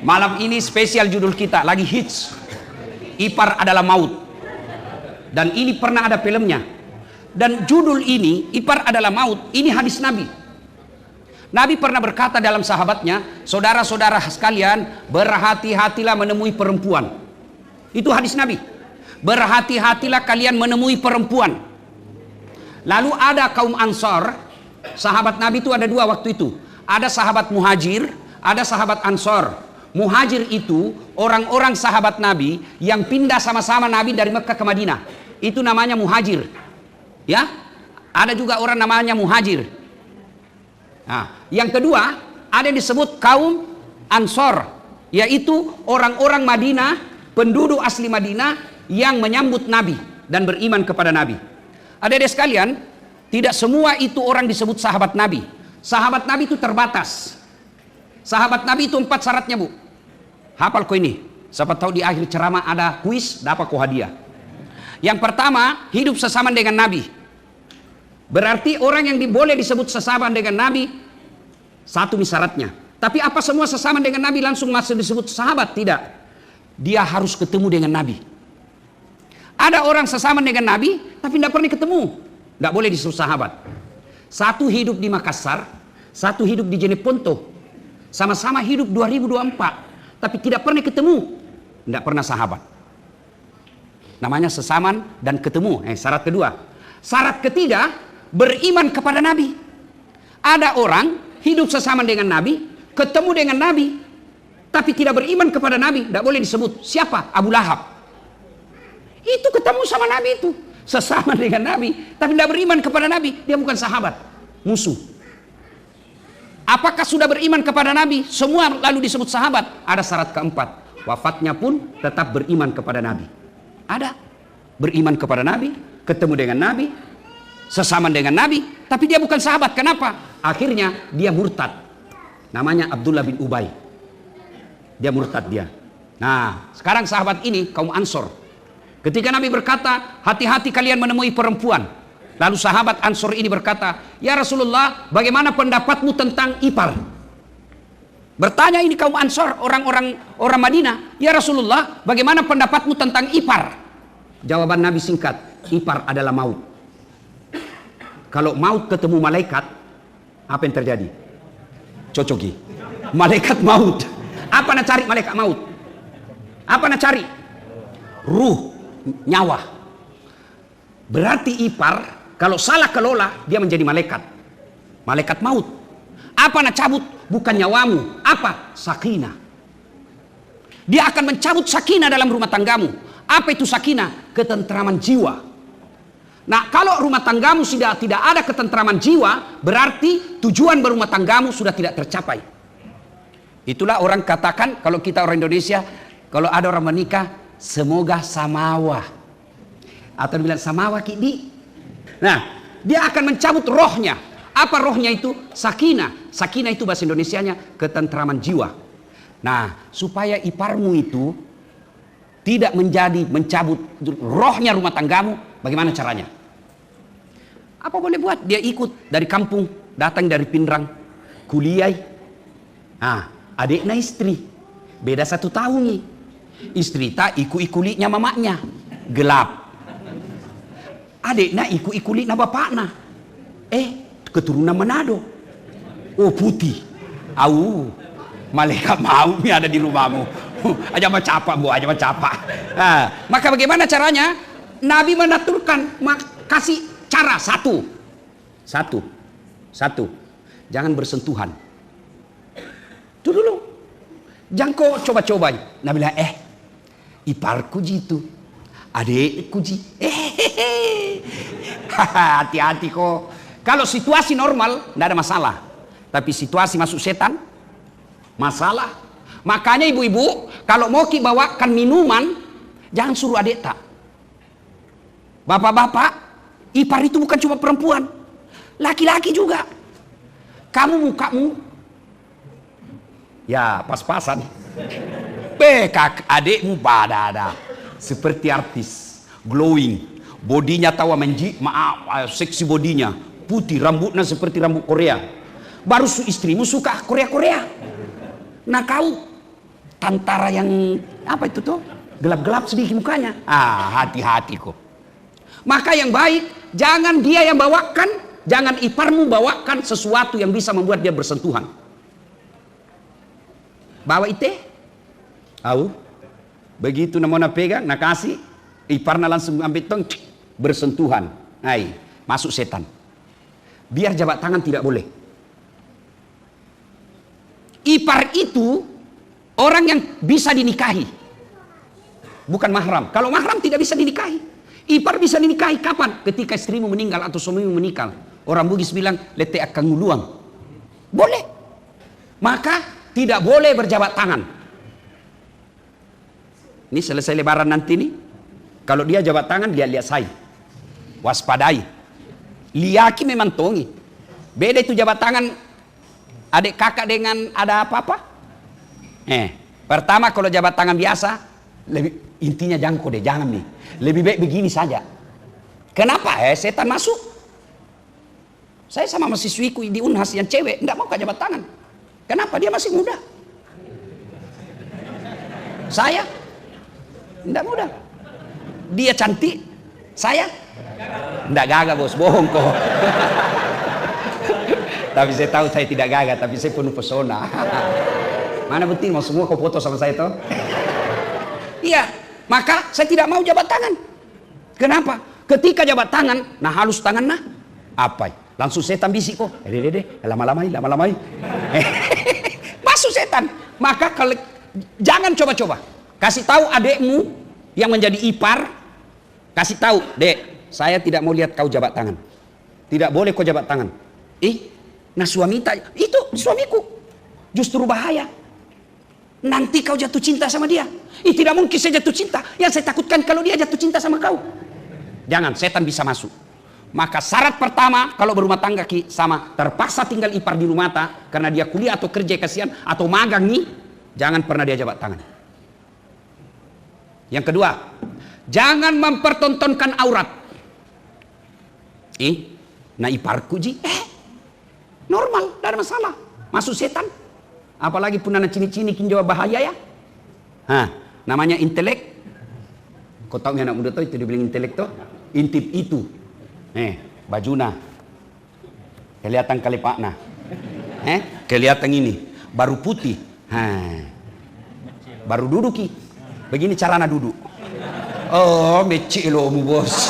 Malam ini spesial judul kita, lagi hits. Ipar adalah maut. Dan ini pernah ada filmnya. Dan judul ini, Ipar adalah maut, ini hadis Nabi. Nabi pernah berkata dalam sahabatnya, saudara-saudara sekalian, berhati-hatilah menemui perempuan. Itu hadis Nabi. Berhati-hatilah kalian menemui perempuan. Lalu ada kaum Ansor, sahabat Nabi itu ada dua waktu itu. Ada sahabat Muhajir, ada sahabat Ansor. Muhajir itu orang-orang sahabat Nabi yang pindah sama-sama Nabi dari Mekah ke Madinah. Itu namanya Muhajir. Ya, ada juga orang namanya Muhajir. Nah, yang kedua ada yang disebut kaum Ansor, yaitu orang-orang Madinah, penduduk asli Madinah yang menyambut Nabi dan beriman kepada Nabi. Adik-adik sekalian, tidak semua itu orang disebut sahabat Nabi. Sahabat Nabi itu terbatas. Sahabat Nabi itu 4 syaratnya, Bu. Hafal kau ini. Siapa tahu di akhir ceramah ada kuis, dapat kau hadiah. Yang pertama, hidup sesama dengan Nabi. Berarti orang yang boleh disebut sesama dengan Nabi, satu syaratnya. Tapi apa semua sesama dengan Nabi langsung masuk disebut sahabat? Tidak. Dia harus ketemu dengan Nabi. Ada orang sesama dengan Nabi, tapi tidak pernah ketemu. Tidak boleh disebut sahabat. Satu hidup di Makassar, satu hidup di Jeneponto. Sama-sama hidup 2024, tapi tidak pernah ketemu. Tidak pernah sahabat. Namanya sesaman dan ketemu. Syarat kedua. Syarat ketiga, beriman kepada Nabi. Ada orang hidup sesama dengan Nabi, ketemu dengan Nabi, tapi tidak beriman kepada Nabi. Tidak boleh disebut. Siapa? Abu Lahab. Itu ketemu sama Nabi itu. Sesama dengan Nabi, tapi tidak beriman kepada Nabi. Dia bukan sahabat, musuh. Apakah sudah beriman kepada Nabi? Semua lalu disebut sahabat. Ada syarat keempat. Wafatnya pun tetap beriman kepada Nabi. Ada. Beriman kepada Nabi, ketemu dengan Nabi, sesama dengan Nabi, tapi dia bukan sahabat. Kenapa? Akhirnya dia murtad. Namanya Abdullah bin Ubay. Dia murtad dia. Nah, sekarang sahabat ini kaum Ansor. Ketika Nabi berkata, hati-hati kalian menemui perempuan. Lalu sahabat Ansor ini berkata, ya Rasulullah, bagaimana pendapatmu tentang ipar? Bertanya ini kaum Ansor, orang Madinah, ya Rasulullah, bagaimana pendapatmu tentang ipar? Jawaban Nabi singkat, ipar adalah maut. Kalau maut ketemu malaikat, apa yang terjadi? Cocoki. Malaikat maut. Apa nak cari malaikat maut? Apa nak cari? Ruh, nyawa. Berarti ipar, kalau salah kelola, dia menjadi malaikat. Malaikat maut. Apa nak cabut? Bukan nyawamu. Apa? Sakinah. Dia akan mencabut sakinah dalam rumah tanggamu. Apa itu sakinah? Ketentraman jiwa. Nah, kalau rumah tanggamu sudah tidak ada ketentraman jiwa, berarti tujuan berumah tanggamu sudah tidak tercapai. Itulah orang katakan, kalau kita orang Indonesia, kalau ada orang menikah, semoga samawa. Atau bilang samawa kidi. Nah, dia akan mencabut rohnya. Apa rohnya itu? Sakinah. Sakinah itu bahasa Indonesianya ketentraman jiwa. Nah, supaya iparmu itu tidak mencabut rohnya rumah tanggamu, bagaimana caranya? Apa boleh buat? Dia ikut dari kampung, datang dari Pindrang, kuliah. Nah, adiknya istri, beda 1 tahun nih. Istri tak iku-ikulinya mamanya, gelap. Adiknya iku-ikulinya bapaknya, keturunan Manado. Oh, putih. Malaikat maut nih ada di rumahmu. Aja macapa, Bu, aja macapa. Nah, maka bagaimana caranya? Nabi menaturkan, kasih cara satu. Jangan bersentuhan. Itu dulu. Jangan kau coba-coba. Nabi bilang, iparku jitu, adikku ji. Hati-hati kok. Kalau situasi normal, tidak ada masalah. Tapi situasi masuk setan, masalah. Makanya ibu-ibu, kalau mau bawakan minuman, jangan suruh adik tak. Bapak-bapak, ipar itu bukan cuma perempuan, laki-laki juga. Kamu mukamu, ya pas-pasan. Kak adikmu pada seperti artis, glowing, bodinya tawa seksi bodinya, putih, rambutnya seperti rambut Korea. Baru istrimu suka Korea-Korea. Nah kau tantara yang apa itu tuh? Gelap-gelap sedikit mukanya. Hati-hati kok. Maka yang baik, jangan dia yang bawakan, jangan iparmu bawakan sesuatu yang bisa membuat dia bersentuhan. Bawa ite, begitu namanya pegang, nak kasih, iparna langsung ambil tong, bersentuhan. Masuk setan. Biar jabat tangan tidak boleh. Ipar itu orang yang bisa dinikahi, bukan mahram. Kalau mahram tidak bisa dinikahi. Ipar bisa dinikahi kapan? Ketika istrimu meninggal atau suamimu meninggal. Orang Bugis bilang lete akan nguluang. Boleh. Maka tidak boleh berjabat tangan. Ini selesai lebaran nanti nih. Kalau dia jabat tangan, lihat saya. Waspadai. Liaki memang tongi. Beda itu jabat tangan adik kakak dengan ada apa-apa. Pertama kalau jabat tangan biasa, lebih intinya jangan nih. Lebih baik begini saja. Kenapa? Setan masuk. Saya sama mahasiswiku di Unhas yang cewek, enggak mau jabat tangan. Kenapa? Dia masih muda. Saya enggak muda. Dia cantik, saya enggak gagah bos, bohong kok. Tapi saya tahu saya tidak gagah, tapi saya penuh pesona. Mana bukti mau semua kau foto sama saya toh? Iya, maka saya tidak mau jabat tangan. Kenapa? Ketika jabat tangan, nah halus tangan nah, apa? Langsung setan bisik kok. Lama-lamai. Masuk setan. Maka kalau jangan coba-coba. Kasih tahu adekmu yang menjadi ipar, kasih tahu, dek, saya tidak mau lihat kau jabat tangan. Tidak boleh kau jabat tangan. Nah suamita itu suamiku justru bahaya. Nanti kau jatuh cinta sama dia. Tidak mungkin saya jatuh cinta. Yang saya takutkan kalau dia jatuh cinta sama kau. Jangan, setan bisa masuk. Maka syarat pertama kalau berumah tangga sama terpaksa tinggal ipar di rumah karena dia kuliah atau kerja kasihan atau magang nih, jangan pernah dia jabat tangan. Yang kedua, jangan mempertontonkan aurat. Nah iparku ji, normal, tidak ada masalah. Masuk setan. Apalagi pun anak cini-cini kinjawa bahaya ya. Namanya intelek. Kau tahu anak muda tuh itu dibilang intelek tuh? Intip itu. Bajuna. Kelihatan kalepakna. Kelihatan ini. Baru putih. Baru duduki. Begini carana duduk. Oh, meci lo mu bos.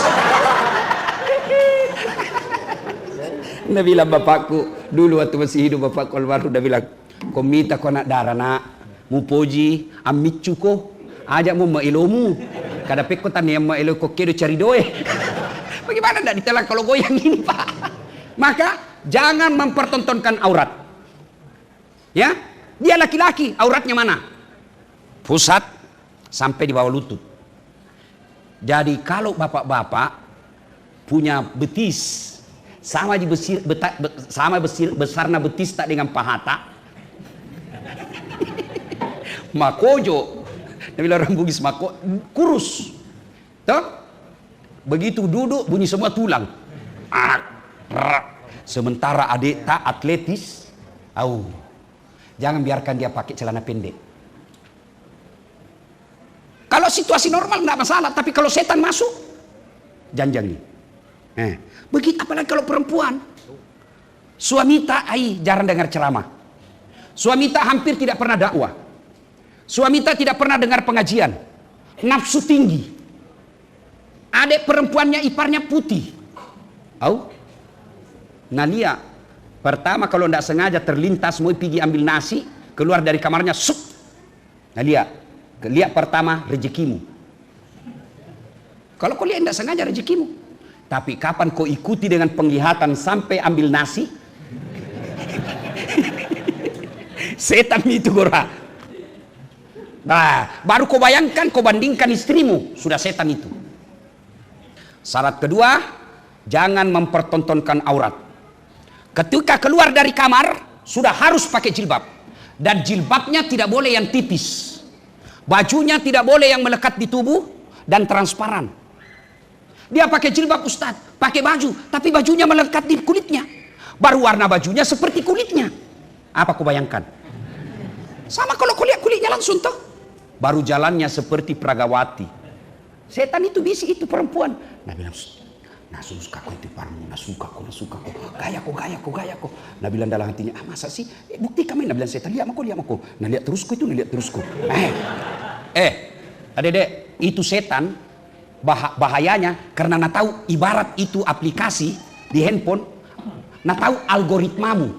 Dia bilang bapakku dulu waktu masih hidup, bapakku almarhum udah bilang, komita ko nak darah nak mupoji amicu ko ajak mu mailomu kada pekko tan yang mailo ko kedo cari doe. Bagaimana enggak ditelan kalau goyang ini Pak? Maka jangan mempertontonkan aurat. Ya, dia laki-laki, auratnya mana? Pusat sampai di bawah lutut. Jadi kalau bapak-bapak punya betis sama besarnya betis tak dengan pahata. Makojo, nabi orang Bugis kurus. Toh? Begitu duduk bunyi semua tulang. Sementara adik tak atletis, jangan biarkan dia pakai celana pendek. Kalau situasi normal enggak masalah, tapi kalau setan masuk, janjang nih. Begitu apalagi kalau perempuan. Suamita jarang dengar ceramah. Suamita hampir tidak pernah dakwah. Suamita tidak pernah dengar pengajian. Nafsu tinggi. Adik perempuannya iparnya putih. Nalia pertama kalau tidak sengaja terlintas mau pergi ambil nasi, keluar dari kamarnya sup. Nalia, lihat pertama rezekimu. Kalau kau lihat tidak sengaja rezekimu. Tapi kapan kau ikuti dengan penglihatan sampai ambil nasi? Setan itu gora. Nah, baru kau bayangkan, kau bandingkan istrimu, sudah setan itu. Syarat kedua, jangan mempertontonkan aurat. Ketika keluar dari kamar, sudah harus pakai jilbab. Dan jilbabnya tidak boleh yang tipis. Bajunya tidak boleh yang melekat di tubuh dan transparan. Dia pakai jilbab Ustadz, pakai baju, tapi bajunya melekat di kulitnya. Baru warna bajunya seperti kulitnya. Apa kau bayangkan? Sama kalau kau lihat kulitnya langsung toh. Baru jalannya seperti Pragawati. Setan itu bisi itu perempuan. Nah bilang, nah suka kau itu parmu, nah suka kau, gaya kau. Nah bilang dalam hatinya, masa sih? Bukti kami. Nah bilang setan, lihat aku. Nah lihat terusku. Adek-adek, itu setan bahayanya karena nah tahu ibarat itu aplikasi di handphone, nah tahu algoritmamu,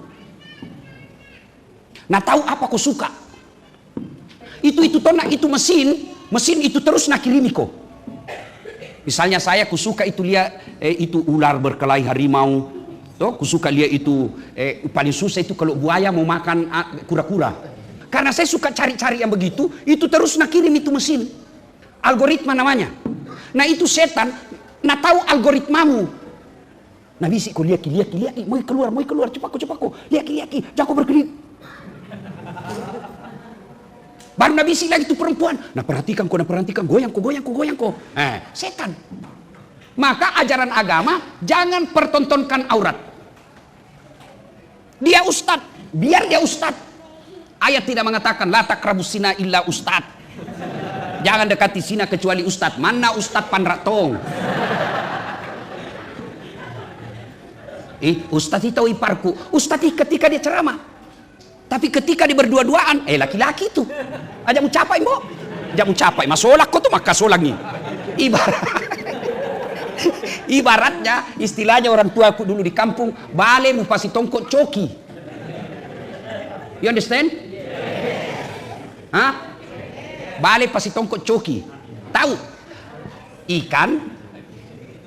nah tahu apa kau suka. Itu mesin itu terus nak kirimi kau. Misalnya saya kusuka itu lihat itu ular berkelahi harimau. Toh, kusuka lihat itu paling susah itu kalau buaya mau makan kura-kura. Karena saya suka cari-cari yang begitu, itu terus nak kirim itu mesin. Algoritma namanya. Nah itu setan, nah tahu algoritmamu. Nah bisi kau lihat, mau keluar, cepat kau, lihat, jangan kau berkelit. Baru Nabi isi lagi itu perempuan. Nah perhatikan kau, goyang kau. Setan. Maka ajaran agama jangan pertontonkan aurat. Dia ustad, biar dia ustad. Ayat tidak mengatakan la taqrabus zina illa ustad. Jangan dekati zina kecuali ustad. Mana ustad Panratong? Ustad itu iparku. Ustad ketika dia ceramah. Tapi ketika di berdua-duaan, laki-laki itu. Aja mau capai, Mbok. Aja mau capai. Masolak kok tuh maka solang nih. Ibaratnya, istilahnya orang tua aku dulu di kampung, bale mu pasi tongkok coki. You understand? Hah? Bale pasi tongkok coki. Tahu? Ikan,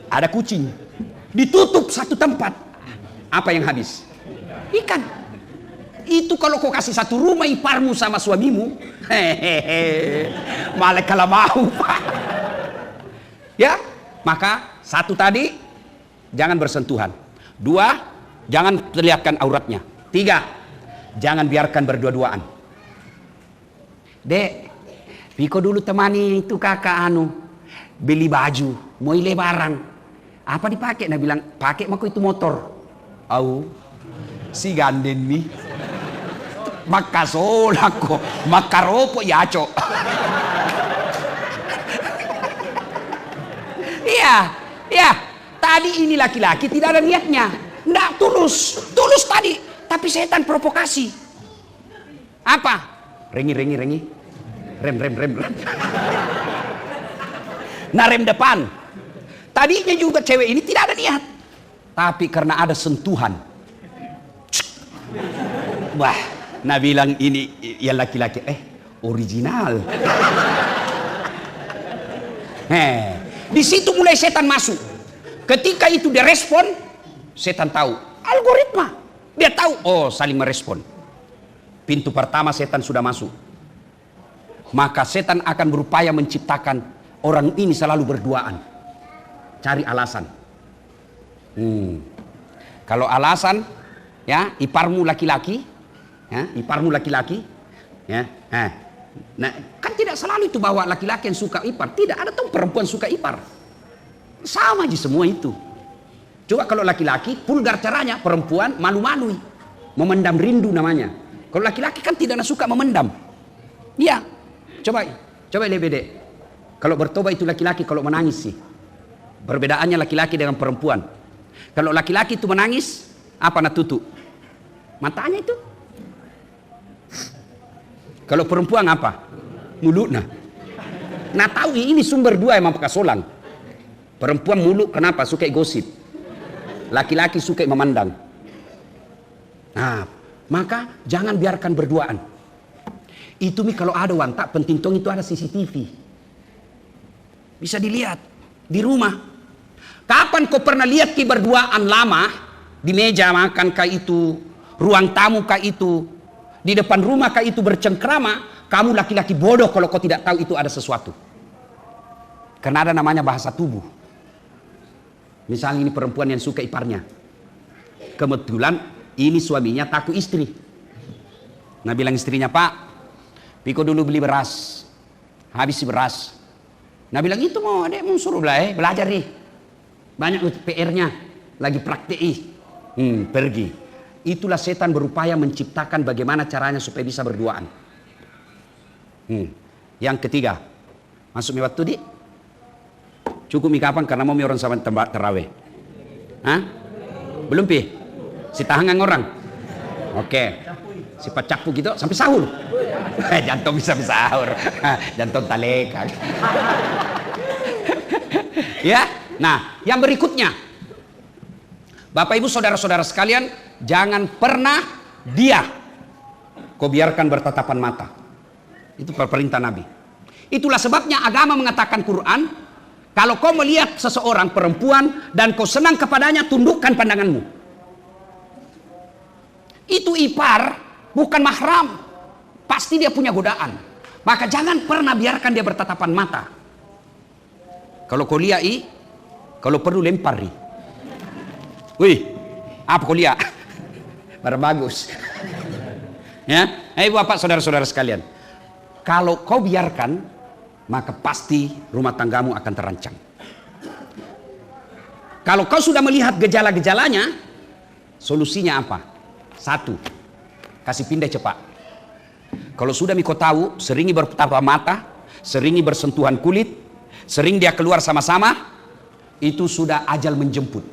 ada kucing. Ditutup satu tempat. Apa yang habis? Ikan. Itu kalau kau kasih satu rumah iparmu sama suamimu, malah kalau mau. Ya, maka satu tadi jangan bersentuhan. 2, jangan terlihatkan auratnya. 3, jangan biarkan berdua-duaan. Dek, Piko dulu temani itu kakak beli baju, mau lebaran. Apa dipakai? Nah bilang, pakai mako itu motor. Si ganden nih. Maka solako, maka ropo ya cok. Iya. Tadi ini laki-laki tidak ada niatnya, nggak tulus tadi, tapi setan provokasi. Apa? Rengi. Rem. Nah rem depan. Tadinya juga cewek ini tidak ada niat, tapi karena ada sentuhan. Wah. Nah bilang ini ya laki-laki original. Di situ mulai setan masuk. Ketika itu dia respon, setan tahu algoritma. Dia tahu saling merespon. Pintu pertama setan sudah masuk. Maka setan akan berupaya menciptakan orang ini selalu berduaan. Cari alasan. Kalau alasan ya iparmu laki-laki. Nah, kan tidak selalu itu bahwa laki-laki yang suka ipar. Tidak, ada tuh perempuan suka ipar. Sama aja semua itu. Coba kalau laki-laki, vulgar caranya, perempuan malu-malui. Memendam rindu namanya. Kalau laki-laki kan tidak suka memendam. Iya. Coba lihat beda. Kalau bertobat itu laki-laki, kalau menangis sih. Perbedaannya laki-laki dengan perempuan. Kalau laki-laki itu menangis, apa nak tutup? Matanya itu. Kalau perempuan apa? Mulutnya. Nah tahu ini sumber 2 emang pakai solang. Perempuan mulut kenapa? Suka gosip. Laki-laki suka memandang. Nah, maka jangan biarkan berduaan. Itu kalau ada wantak penting tong itu ada CCTV. Bisa dilihat di rumah. Kapan kau pernah lihat berduaan lama di meja makan kah itu, ruang tamu kah itu, di depan rumah kah itu bercengkrama? Kamu laki-laki bodoh kalau kau tidak tahu itu ada sesuatu. Karena ada namanya bahasa tubuh. Misalnya ini perempuan yang suka iparnya. Kebetulan ini suaminya takut istri. Nah bilang istrinya, Pak, Piko dulu beli beras. Habis beras. Nah bilang itu mau adek mau suruh belajar nih. Banyak PR-nya. Lagi praktek. Pergi. Itulah setan berupaya menciptakan bagaimana caranya supaya bisa berduaan. Yang ketiga, masuk mi waktu di? Cukup mi kapan karena mau mi orang sama tempat terawih? Hah? Belum pi? Si tahangan orang? Oke. Si pacapu gitu sampai sahur. Jantung bisa sahur. Jantung taleka. Ya. Nah, yang berikutnya. Bapak Ibu saudara-saudara sekalian, jangan pernah dia kau biarkan bertatapan mata. Itu perintah Nabi. Itulah sebabnya agama mengatakan Quran, kalau kau melihat seseorang perempuan dan kau senang kepadanya, tundukkan pandanganmu. Itu ipar, bukan mahram. Pasti dia punya godaan. Maka jangan pernah biarkan dia bertatapan mata. Kalau kau lihat, kalau perlu lempar. Wih, apa kau lihat? Baru bagus. Ya, Bapak saudara-saudara sekalian, kalau kau biarkan, maka pasti rumah tanggamu akan terancam. Kalau kau sudah melihat gejala-gejalanya, solusinya apa? Satu, kasih pindah cepat. Kalau sudah kau tahu, seringi bertatap mata, seringi bersentuhan kulit, sering dia keluar sama-sama, itu sudah ajal menjemput.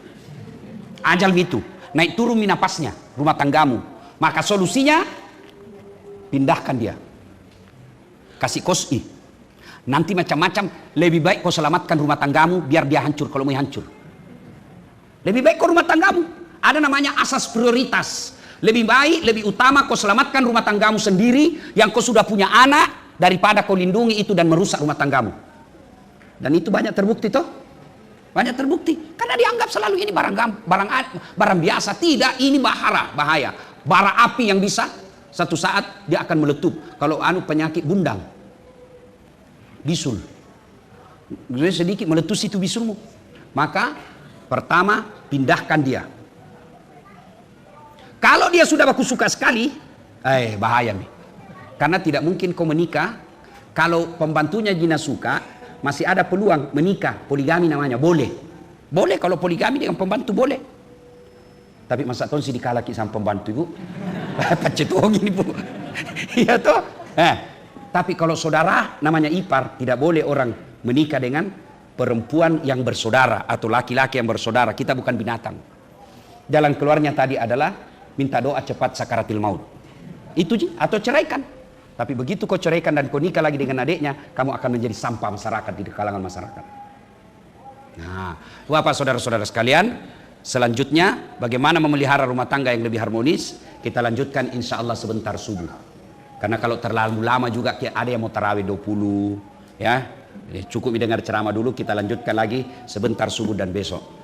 Ajal itu, naik turun napasnya, rumah tanggamu. Maka solusinya, pindahkan dia. Kasih kosi. Nanti macam-macam, lebih baik kau selamatkan rumah tanggamu, biar dia hancur kalau mau hancur. Lebih baik kau rumah tanggamu. Ada namanya asas prioritas. Lebih baik, lebih utama kau selamatkan rumah tanggamu sendiri, yang kau sudah punya anak, daripada kau lindungi itu dan merusak rumah tanggamu. Dan itu banyak terbukti toh. Banyak terbukti. Karena dianggap selalu ini barang biasa. Tidak, ini bahaya. Bara api yang bisa satu saat dia akan meletup. Kalau penyakit bundang, bisul, sedikit meletus itu bisulmu. Maka pertama, pindahkan dia. Kalau dia sudah baku suka sekali, bahaya nih. Karena tidak mungkin kau menikah kalau pembantunya Gina suka. Masih ada peluang menikah, poligami namanya, boleh kalau poligami dengan pembantu boleh. Tapi masa tahun sih dikalaki sama pembantu ibu, pacetong ini bu, iya toh. Tapi kalau saudara namanya ipar, tidak boleh orang menikah dengan perempuan yang bersaudara atau laki-laki yang bersaudara. Kita bukan binatang. Jalan keluarnya tadi adalah minta doa cepat sakaratil maut. Itu atau ceraikan. Tapi begitu kau ceraikan dan kau nikah lagi dengan adiknya, kamu akan menjadi sampah masyarakat di kalangan masyarakat. Nah, Bapak saudara-saudara sekalian, selanjutnya bagaimana memelihara rumah tangga yang lebih harmonis, kita lanjutkan insya Allah sebentar subuh. Karena kalau terlalu lama juga ada yang mau tarawih 20, ya. Cukup mendengar ceramah dulu, kita lanjutkan lagi sebentar subuh dan besok.